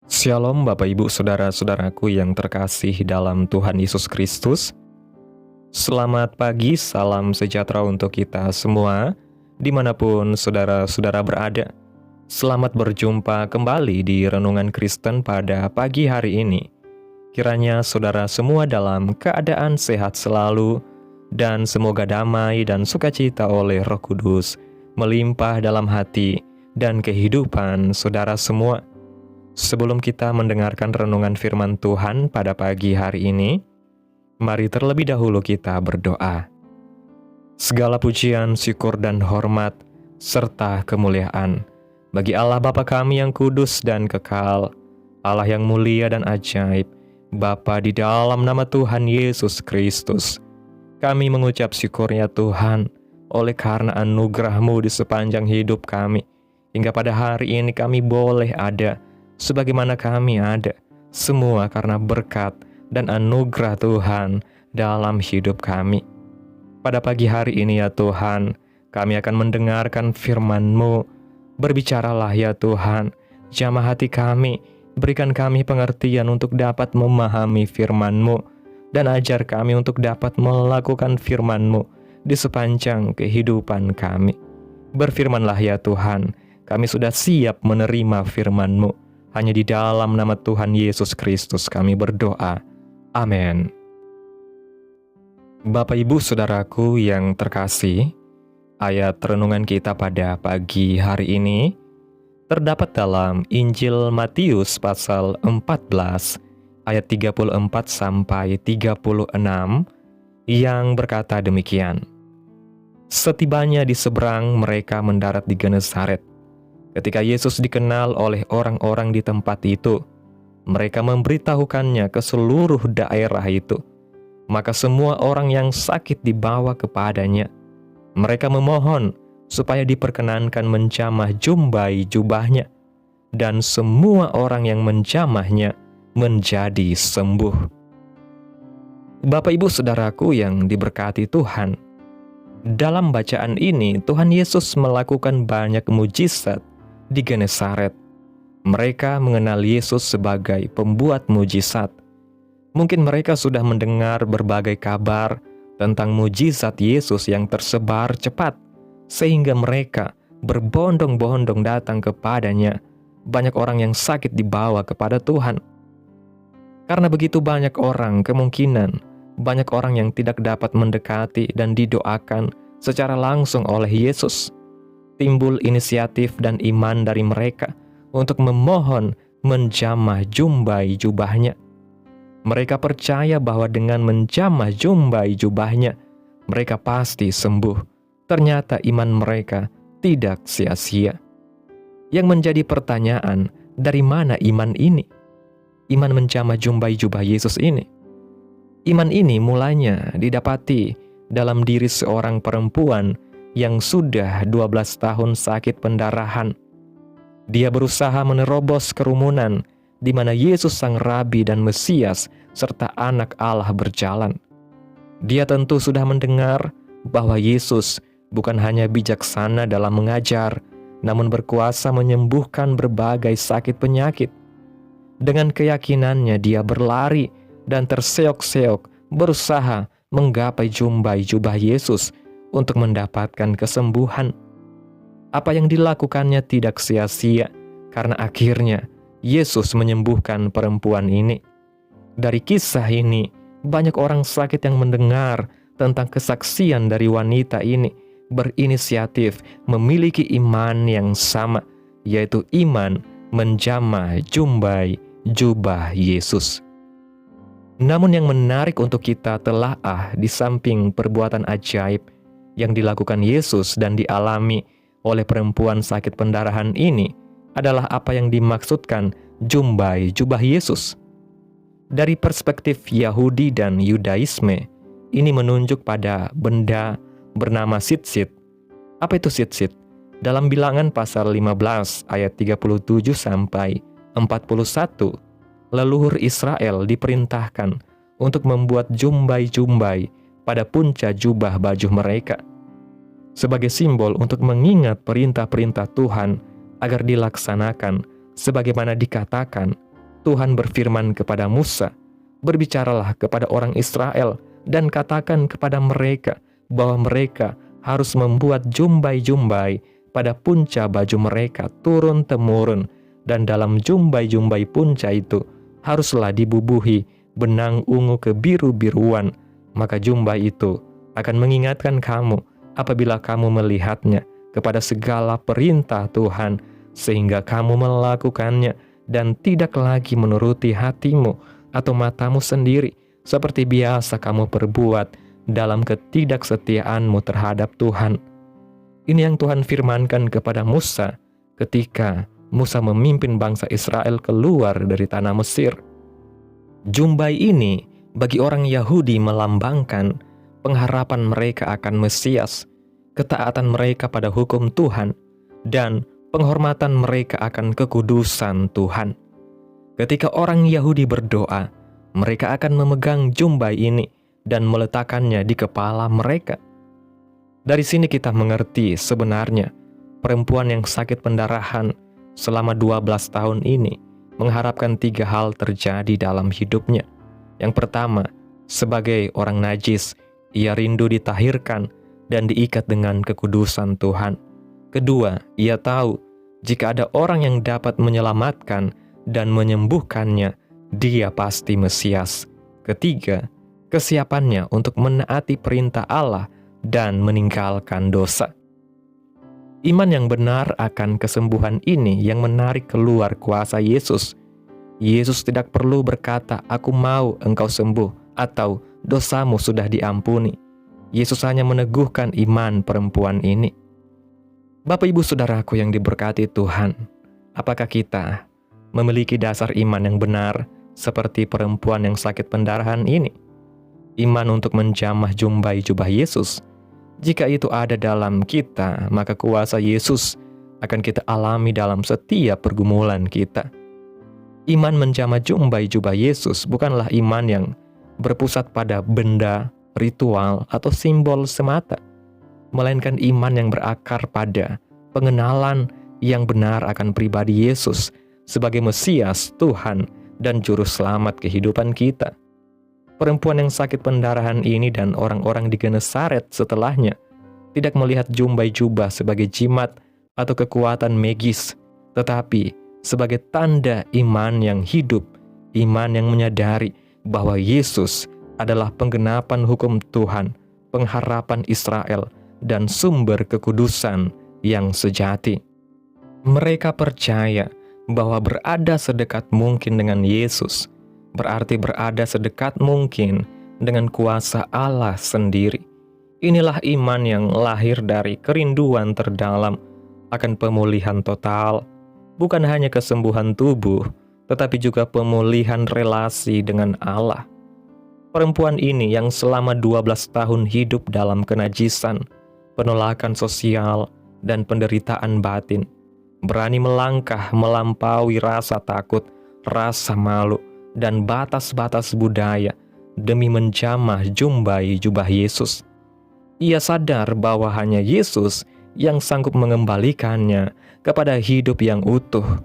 Shalom Bapak Ibu Saudara-saudaraku yang terkasih dalam Tuhan Yesus Kristus. Selamat pagi, salam sejahtera untuk kita semua, dimanapun saudara-saudara berada. Selamat berjumpa kembali di Renungan Kristen pada pagi hari ini. Kiranya saudara semua dalam keadaan sehat selalu, dan semoga damai dan sukacita oleh Roh Kudus melimpah dalam hati dan kehidupan saudara semua. Sebelum kita mendengarkan renungan firman Tuhan pada pagi hari ini, mari terlebih dahulu kita berdoa. Segala pujian, syukur, dan hormat, serta kemuliaan bagi Allah Bapa kami yang kudus dan kekal, Allah yang mulia dan ajaib, Bapa di dalam nama Tuhan Yesus Kristus. Kami mengucap syukur ya Tuhan, oleh karena anugerah-Mu di sepanjang hidup kami, hingga pada hari ini kami boleh ada sebagaimana kami ada, semua karena berkat dan anugerah Tuhan dalam hidup kami. Pada pagi hari ini ya Tuhan, kami akan mendengarkan firman-Mu. Berbicaralah ya Tuhan, jamah hati kami, berikan kami pengertian untuk dapat memahami firman-Mu, dan ajar kami untuk dapat melakukan firman-Mu di sepanjang kehidupan kami. Berfirmanlah ya Tuhan, kami sudah siap menerima firman-Mu. Hanya di dalam nama Tuhan Yesus Kristus kami berdoa. Amin. Bapak Ibu Saudaraku yang terkasih, ayat renungan kita pada pagi hari ini terdapat dalam Injil Matius pasal 14 ayat 34 sampai 36 yang berkata demikian. Setibanya di seberang, mereka mendarat di Genesaret. Ketika Yesus dikenal oleh orang-orang di tempat itu, mereka memberitahukannya ke seluruh daerah itu. Maka semua orang yang sakit dibawa kepadanya. Mereka memohon supaya diperkenankan menjamah jumbai jubahnya, dan semua orang yang menjamahnya menjadi sembuh. Bapak Ibu Saudaraku yang diberkati Tuhan, dalam bacaan ini Tuhan Yesus melakukan banyak mujizat di Genesaret. Mereka mengenal Yesus sebagai pembuat mujizat. Mungkin mereka sudah mendengar berbagai kabar tentang mujizat Yesus yang tersebar cepat, sehingga mereka berbondong-bondong datang kepadanya. Banyak orang yang sakit dibawa kepada Tuhan. Karena begitu banyak orang, kemungkinan banyak orang yang tidak dapat mendekati dan didoakan secara langsung oleh Yesus. Timbul inisiatif dan iman dari mereka untuk memohon menjamah jumbai jubahnya. Mereka percaya bahwa dengan menjamah jumbai jubahnya, mereka pasti sembuh. Ternyata iman mereka tidak sia-sia. Yang menjadi pertanyaan, dari mana iman ini? Iman menjamah jumbai jubah Yesus ini. Iman ini mulanya didapati dalam diri seorang perempuan yang sudah 12 tahun sakit pendarahan. Dia berusaha menerobos kerumunan di mana Yesus sang Rabi dan Mesias serta anak Allah berjalan. Dia tentu sudah mendengar bahwa Yesus bukan hanya bijaksana dalam mengajar, namun berkuasa menyembuhkan berbagai sakit penyakit. Dengan keyakinannya dia berlari dan terseok-seok berusaha menggapai jumbai jubah Yesus untuk mendapatkan kesembuhan. Apa yang dilakukannya tidak sia-sia, karena akhirnya Yesus menyembuhkan perempuan ini. Dari kisah ini, banyak orang sakit yang mendengar tentang kesaksian dari wanita ini, berinisiatif memiliki iman yang sama, yaitu iman menjamah jumbai jubah Yesus. Namun yang menarik untuk kita telaah di samping perbuatan ajaib yang dilakukan Yesus dan dialami oleh perempuan sakit pendarahan ini adalah apa yang dimaksudkan jumbai jubah Yesus. Dari perspektif Yahudi dan Yudaisme, ini menunjuk pada benda bernama sitsit. Apa itu sitsit? Dalam Bilangan pasal 15 ayat 37 sampai 41, leluhur Israel diperintahkan untuk membuat jumbai-jumbai pada punca jubah baju mereka, sebagai simbol untuk mengingat perintah-perintah Tuhan agar dilaksanakan sebagaimana dikatakan Tuhan berfirman kepada Musa, "Berbicaralah kepada orang Israel dan katakan kepada mereka bahwa mereka harus membuat jumbai-jumbai pada punca baju mereka turun-temurun, dan dalam jumbai-jumbai punca itu haruslah dibubuhi benang ungu kebiru-biruan. Maka jumbai itu akan mengingatkan kamu apabila kamu melihatnya kepada segala perintah Tuhan, sehingga kamu melakukannya dan tidak lagi menuruti hatimu atau matamu sendiri, seperti biasa kamu perbuat dalam ketidaksetiaanmu terhadap Tuhan." Ini yang Tuhan firmankan kepada Musa ketika Musa memimpin bangsa Israel keluar dari tanah Mesir. Jumbai ini bagi orang Yahudi melambangkan pengharapan mereka akan Mesias, ketaatan mereka pada hukum Tuhan, dan penghormatan mereka akan kekudusan Tuhan. Ketika orang Yahudi berdoa, mereka akan memegang jumbai ini dan meletakkannya di kepala mereka. Dari sini kita mengerti sebenarnya perempuan yang sakit pendarahan selama 12 tahun ini mengharapkan 3 hal terjadi dalam hidupnya. Yang pertama, sebagai orang najis, ia rindu ditahirkan dan diikat dengan kekudusan Tuhan. Kedua, ia tahu jika ada orang yang dapat menyelamatkan dan menyembuhkannya, dia pasti Mesias. Ketiga, kesiapannya untuk menaati perintah Allah dan meninggalkan dosa. Iman yang benar akan kesembuhan ini yang menarik keluar kuasa Yesus. Yesus tidak perlu berkata, "Aku mau engkau sembuh," atau "Dosamu sudah diampuni." Yesus hanya meneguhkan iman perempuan ini. Bapak Ibu Saudaraku yang diberkati Tuhan, apakah kita memiliki dasar iman yang benar seperti perempuan yang sakit pendarahan ini? Iman untuk menjamah jumbai jubah Yesus. Jika itu ada dalam kita, maka kuasa Yesus akan kita alami dalam setiap pergumulan kita. Iman menjamah jumbai jubah Yesus bukanlah iman yang berpusat pada benda, ritual, atau simbol semata, melainkan iman yang berakar pada pengenalan yang benar akan pribadi Yesus sebagai Mesias, Tuhan, dan Juru Selamat kehidupan kita. Perempuan yang sakit pendarahan ini dan orang-orang di Genesaret setelahnya tidak melihat jumbai jubah sebagai jimat atau kekuatan magis, tetapi sebagai tanda iman yang hidup, iman yang menyadari bahwa Yesus adalah penggenapan hukum Tuhan, pengharapan Israel, dan sumber kekudusan yang sejati. Mereka percaya bahwa berada sedekat mungkin dengan Yesus berarti berada sedekat mungkin dengan kuasa Allah sendiri. Inilah iman yang lahir dari kerinduan terdalam akan pemulihan total, bukan hanya kesembuhan tubuh, tetapi juga pemulihan relasi dengan Allah. Perempuan ini yang selama 12 tahun hidup dalam kenajisan, penolakan sosial, dan penderitaan batin, berani melangkah melampaui rasa takut, rasa malu, dan batas-batas budaya demi menjamah jumbai jubah Yesus. Ia sadar bahwa hanya Yesus yang sanggup mengembalikannya kepada hidup yang utuh.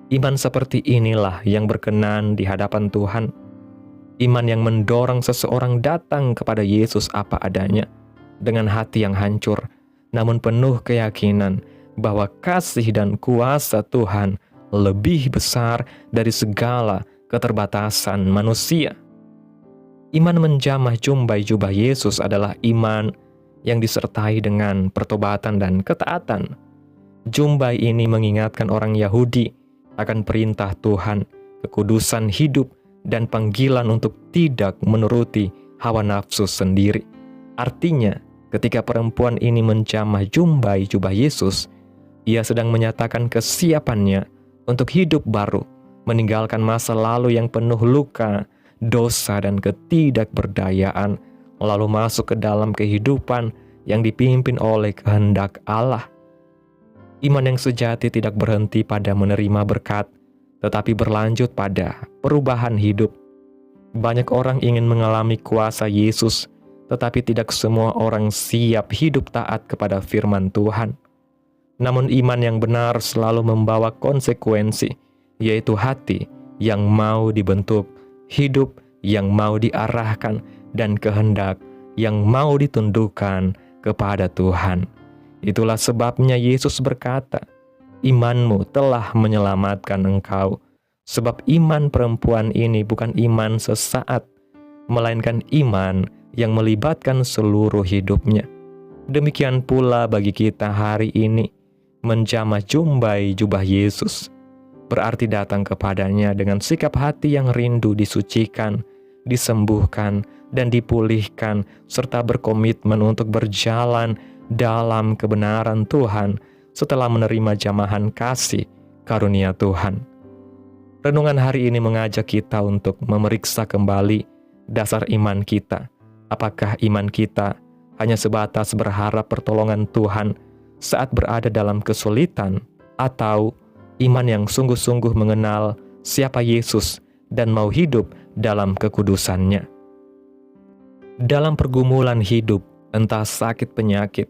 Iman seperti inilah yang berkenan di hadapan Tuhan. Iman yang mendorong seseorang datang kepada Yesus apa adanya, dengan hati yang hancur, namun penuh keyakinan bahwa kasih dan kuasa Tuhan lebih besar dari segala keterbatasan manusia. Iman menjamah jumbai jubah Yesus adalah iman yang disertai dengan pertobatan dan ketaatan. Jumbai ini mengingatkan orang Yahudi akan perintah Tuhan, kekudusan hidup, dan panggilan untuk tidak menuruti hawa nafsu sendiri. Artinya, ketika perempuan ini menjamah jumbai jubah Yesus, ia sedang menyatakan kesiapannya untuk hidup baru, meninggalkan masa lalu yang penuh luka, dosa, dan ketidakberdayaan, lalu masuk ke dalam kehidupan yang dipimpin oleh kehendak Allah. Iman yang sejati tidak berhenti pada menerima berkat, tetapi berlanjut pada perubahan hidup. Banyak orang ingin mengalami kuasa Yesus, tetapi tidak semua orang siap hidup taat kepada firman Tuhan. Namun iman yang benar selalu membawa konsekuensi, yaitu hati yang mau dibentuk, hidup yang mau diarahkan, dan kehendak yang mau ditundukkan kepada Tuhan. Itulah sebabnya Yesus berkata, "Imanmu telah menyelamatkan engkau." Sebab iman perempuan ini bukan iman sesaat, melainkan iman yang melibatkan seluruh hidupnya. Demikian pula bagi kita hari ini, menjamah jumbai jubah Yesus berarti datang kepadanya dengan sikap hati yang rindu disucikan, disembuhkan, dan dipulihkan, serta berkomitmen untuk berjalan dalam kebenaran Tuhan setelah menerima jamahan kasih karunia Tuhan. Renungan hari ini mengajak kita untuk memeriksa kembali dasar iman kita. Apakah iman kita hanya sebatas berharap pertolongan Tuhan saat berada dalam kesulitan, atau iman yang sungguh-sungguh mengenal siapa Yesus dan mau hidup dalam kekudusannya? Dalam pergumulan hidup, entah sakit penyakit,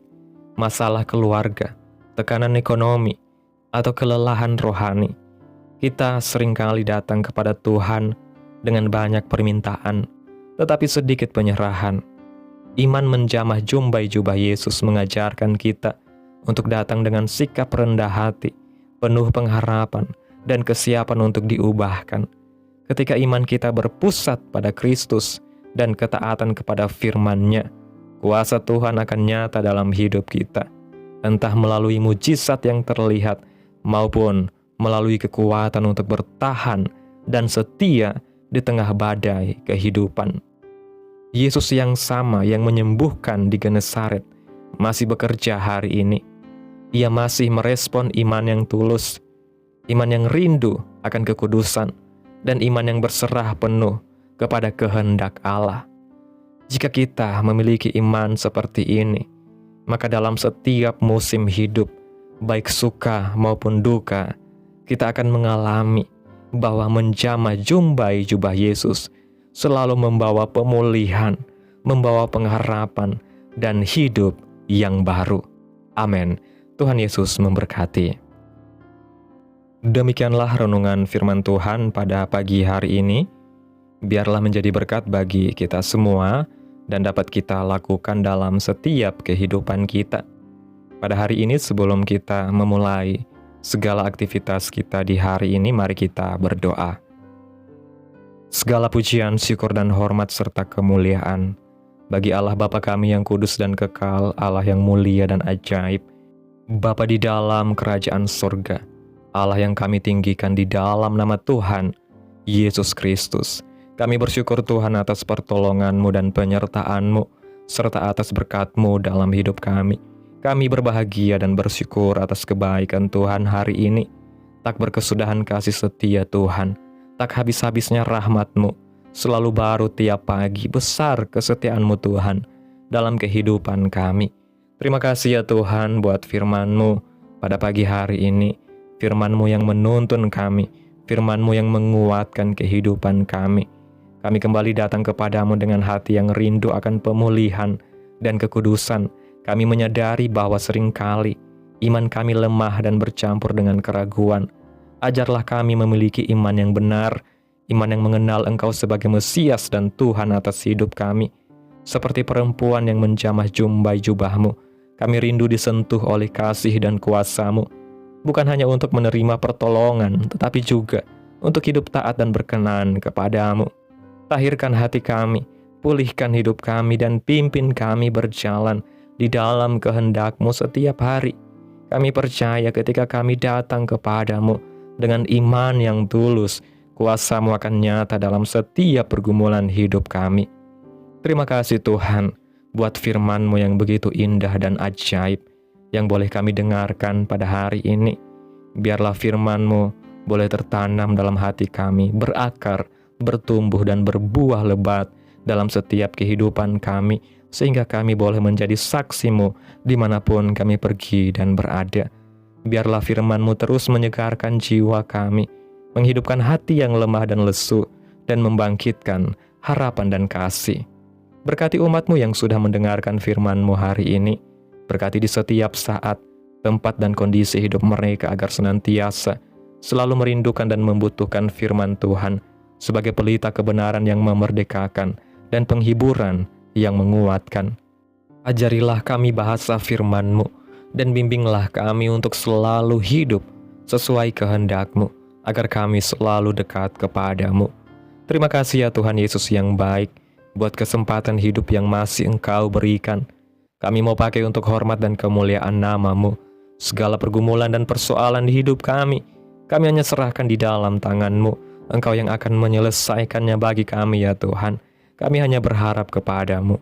masalah keluarga, tekanan ekonomi, atau kelelahan rohani, kita seringkali datang kepada Tuhan dengan banyak permintaan, tetapi sedikit penyerahan. Iman menjamah jumbai jubah Yesus mengajarkan kita untuk datang dengan sikap rendah hati, penuh pengharapan, dan kesiapan untuk diubahkan. Ketika iman kita berpusat pada Kristus dan ketaatan kepada firman-Nya, kuasa Tuhan akan nyata dalam hidup kita, entah melalui mujizat yang terlihat maupun melalui kekuatan untuk bertahan dan setia di tengah badai kehidupan. Yesus yang sama yang menyembuhkan di Genesaret masih bekerja hari ini. Ia masih merespon iman yang tulus, iman yang rindu akan kekudusan, dan iman yang berserah penuh kepada kehendak Allah. Jika kita memiliki iman seperti ini, maka dalam setiap musim hidup, baik suka maupun duka, kita akan mengalami bahwa menjamah jumbai jubah Yesus selalu membawa pemulihan, membawa pengharapan, dan hidup yang baru. Amin. Tuhan Yesus memberkati. Demikianlah renungan firman Tuhan pada pagi hari ini. Biarlah menjadi berkat bagi kita semua dan dapat kita lakukan dalam setiap kehidupan kita. Pada hari ini sebelum kita memulai segala aktivitas kita di hari ini, mari kita berdoa. Segala pujian, syukur, dan hormat serta kemuliaan bagi Allah Bapa kami yang kudus dan kekal, Allah yang mulia dan ajaib, Bapa di dalam kerajaan surga, Allah yang kami tinggikan di dalam nama Tuhan Yesus Kristus. Kami bersyukur Tuhan atas pertolongan-Mu dan penyertaan-Mu, serta atas berkat-Mu dalam hidup kami. Kami berbahagia dan bersyukur atas kebaikan Tuhan hari ini. Tak berkesudahan kasih setia Tuhan, tak habis-habisnya rahmat-Mu, selalu baru tiap pagi, besar kesetiaan-Mu Tuhan dalam kehidupan kami. Terima kasih ya Tuhan buat firman-Mu pada pagi hari ini, firman-Mu yang menuntun kami, firman-Mu yang menguatkan kehidupan kami. Kami kembali datang kepadamu dengan hati yang rindu akan pemulihan dan kekudusan. Kami menyadari bahwa seringkali iman kami lemah dan bercampur dengan keraguan. Ajarlah kami memiliki iman yang benar, iman yang mengenal Engkau sebagai Mesias dan Tuhan atas hidup kami. Seperti perempuan yang menjamah jumbai jubah-Mu, kami rindu disentuh oleh kasih dan kuasa-Mu. Bukan hanya untuk menerima pertolongan, tetapi juga untuk hidup taat dan berkenan kepadamu. Tahirkan hati kami, pulihkan hidup kami, dan pimpin kami berjalan di dalam kehendak-Mu setiap hari. Kami percaya ketika kami datang kepadamu dengan iman yang tulus, kuasa-Mu akan nyata dalam setiap pergumulan hidup kami. Terima kasih Tuhan buat firman-Mu yang begitu indah dan ajaib yang boleh kami dengarkan pada hari ini. Biarlah firman-Mu boleh tertanam dalam hati kami, berakar, bertumbuh, dan berbuah lebat dalam setiap kehidupan kami, sehingga kami boleh menjadi saksi-Mu dimanapun kami pergi dan berada. Biarlah firman-Mu terus menyegarkan jiwa kami, menghidupkan hati yang lemah dan lesu, dan membangkitkan harapan dan kasih. Berkati umat-Mu yang sudah mendengarkan firman-Mu hari ini. Berkati di setiap saat, tempat, dan kondisi hidup mereka agar senantiasa selalu merindukan dan membutuhkan firman Tuhan sebagai pelita kebenaran yang memerdekakan dan penghiburan yang menguatkan. Ajarilah kami bahasa firman-Mu, dan bimbinglah kami untuk selalu hidup sesuai kehendak-Mu, agar kami selalu dekat kepadamu. Terima kasih ya Tuhan Yesus yang baik, buat kesempatan hidup yang masih Engkau berikan. Kami mau pakai untuk hormat dan kemuliaan nama-Mu. Segala pergumulan dan persoalan di hidup kami hanya serahkan di dalam tangan-Mu. Engkau yang akan menyelesaikannya bagi kami ya Tuhan. Kami hanya berharap kepadamu.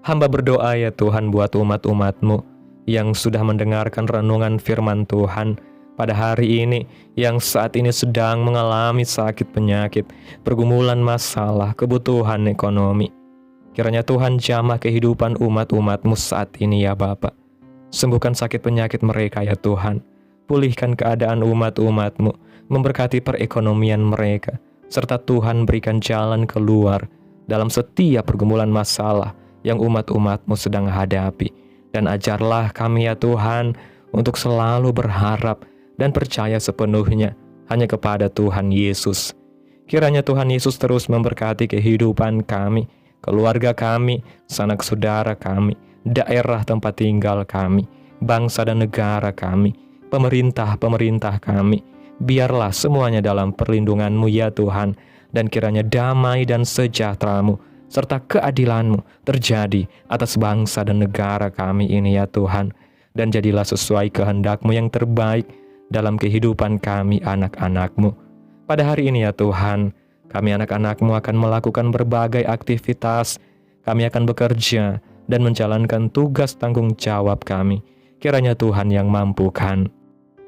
Hamba berdoa ya Tuhan buat umat-umat-Mu yang sudah mendengarkan renungan firman Tuhan pada hari ini, yang saat ini sedang mengalami sakit penyakit, pergumulan masalah, kebutuhan ekonomi. Kiranya Tuhan jamah kehidupan umat-umat-Mu saat ini ya Bapa. Sembuhkan sakit penyakit mereka ya Tuhan. Pulihkan keadaan umat-umat-Mu, memberkati perekonomian mereka, serta Tuhan berikan jalan keluar dalam setiap pergumulan masalah yang umat-umat-Mu sedang hadapi. Dan ajarlah kami ya Tuhan untuk selalu berharap dan percaya sepenuhnya hanya kepada Tuhan Yesus. Kiranya Tuhan Yesus terus memberkati kehidupan kami, keluarga kami, sanak saudara kami, daerah tempat tinggal kami, bangsa dan negara kami, pemerintah kami. Biarlah semuanya dalam perlindungan-Mu ya Tuhan, dan kiranya damai dan sejahtera-Mu serta keadilan-Mu terjadi atas bangsa dan negara kami ini ya Tuhan. Dan jadilah sesuai kehendak-Mu yang terbaik dalam kehidupan kami anak-anak-Mu. Pada hari ini ya Tuhan, kami anak-anak-Mu akan melakukan berbagai aktivitas. Kami akan bekerja dan menjalankan tugas tanggung jawab kami. Kiranya Tuhan yang mampukan.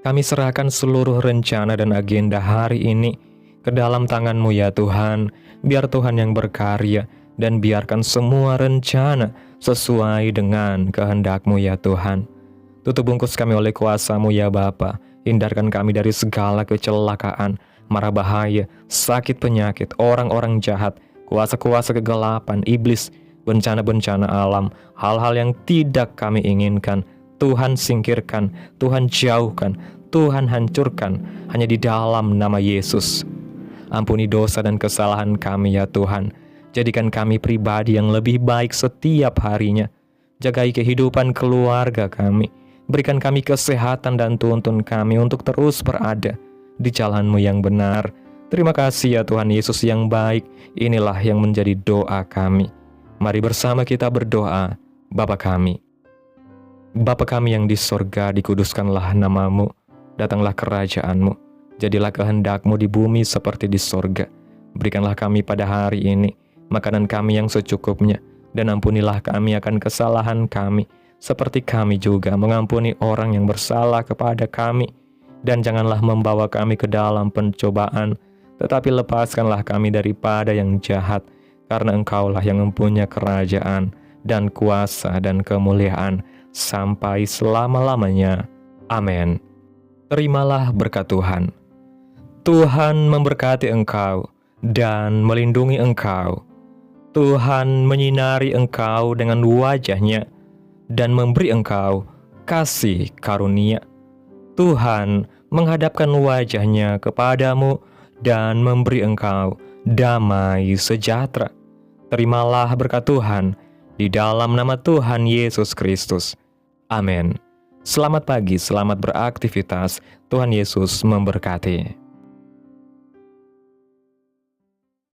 Kami serahkan seluruh rencana dan agenda hari ini ke dalam tangan-Mu ya Tuhan. Biar Tuhan yang berkarya dan biarkan semua rencana sesuai dengan kehendak-Mu ya Tuhan. Tutup bungkus kami oleh kuasa-Mu ya Bapa. Hindarkan kami dari segala kecelakaan, mara bahaya, sakit penyakit, orang-orang jahat, kuasa-kuasa kegelapan, iblis, bencana-bencana alam, hal-hal yang tidak kami inginkan. Tuhan singkirkan, Tuhan jauhkan, Tuhan hancurkan, hanya di dalam nama Yesus. Ampuni dosa dan kesalahan kami ya Tuhan. Jadikan kami pribadi yang lebih baik setiap harinya. Jagai kehidupan keluarga kami. Berikan kami kesehatan dan tuntun kami untuk terus berada di jalan-Mu yang benar. Terima kasih ya Tuhan Yesus yang baik. Inilah yang menjadi doa kami. Mari bersama kita berdoa. Bapa kami. Bapa kami yang di sorga, dikuduskanlah nama-Mu. Datanglah kerajaan-Mu. Jadilah kehendak-Mu di bumi seperti di sorga. Berikanlah kami pada hari ini makanan kami yang secukupnya. Dan ampunilah kami akan kesalahan kami, seperti kami juga mengampuni orang yang bersalah kepada kami. Dan janganlah membawa kami ke dalam pencobaan, tetapi lepaskanlah kami daripada yang jahat, karena Engkaulah yang mempunyai kerajaan, dan kuasa, dan kemuliaan, sampai selama-lamanya. Amin. Terimalah berkat Tuhan. Tuhan memberkati engkau, dan melindungi engkau. Tuhan menyinari engkau dengan wajah-Nya, dan memberi engkau kasih karunia. Tuhan menghadapkan wajah-Nya kepadamu dan memberi engkau damai sejahtera. Terimalah berkat Tuhan di dalam nama Tuhan Yesus Kristus. Amin. Selamat pagi, selamat beraktivitas. Tuhan Yesus memberkati.